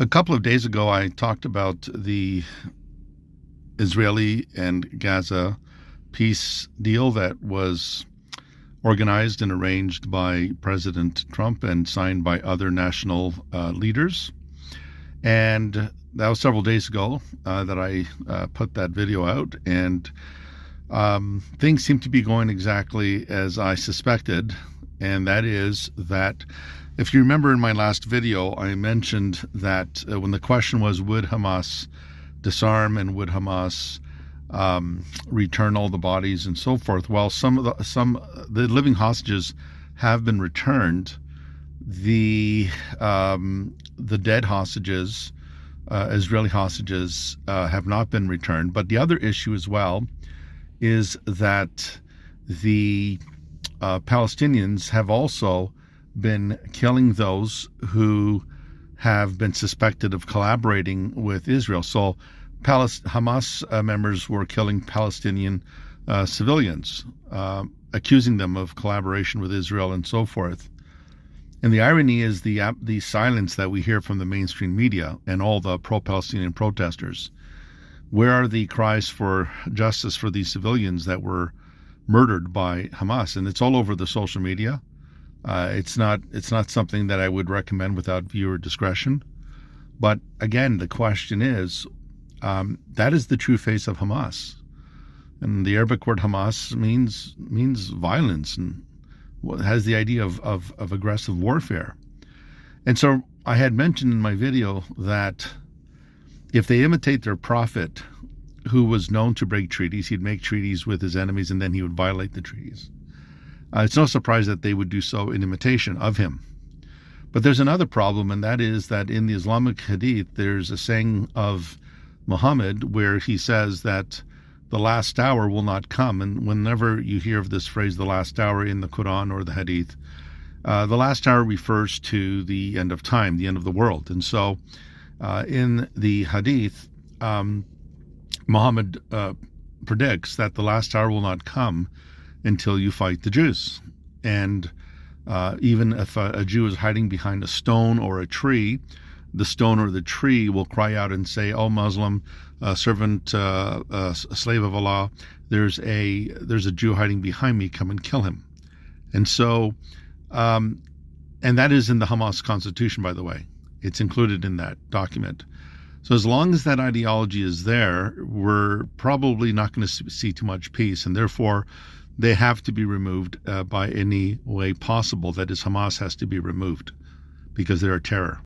A couple of days ago, I talked about the Israeli and Gaza peace deal that was organized and arranged by President Trump and signed by other national leaders. And that was several days ago that I put that video out. And things seem to be going exactly as I suspected. And that is that, if you remember in my last video, I mentioned that when the question was, would Hamas disarm and would Hamas return all the bodies and so forth? Well, some of the living hostages have been returned. The dead hostages, Israeli hostages, have not been returned. But the other issue as well is that the Palestinians have also been killing those who have been suspected of collaborating with Israel. So Hamas members were killing Palestinian civilians, accusing them of collaboration with Israel and so forth. And the irony is the silence that we hear from the mainstream media and all the pro-Palestinian protesters. Where are the cries for justice for these civilians that were murdered by Hamas? And it's all over the social media. It's not something that I would recommend without viewer discretion. But again, the question is, that is the true face of Hamas. And the Arabic word Hamas means violence and has the idea of aggressive warfare. And so I had mentioned in my video that if they imitate their prophet, who was known to break treaties, he'd make treaties with his enemies and then he would violate the treaties. It's no surprise that they would do so in imitation of him. But there's another problem, and that is that in the Islamic Hadith, there's a saying of Muhammad where he says that the last hour will not come. And whenever you hear of this phrase, the last hour, in the Quran or the Hadith, the last hour refers to the end of time, the end of the world. And so in the Hadith, Muhammad predicts that the last hour will not come until you fight the Jews. And even if a Jew is hiding behind a stone or a tree, the stone or the tree will cry out and say, "Oh, Muslim, servant, slave of Allah, there's a Jew hiding behind me, come and kill him." And so, and that is in the Hamas constitution, by the way. It's included in that document. So as long as that ideology is there, we're probably not going to see too much peace, and therefore they have to be removed by any way possible. That is, Hamas has to be removed because they're a terror.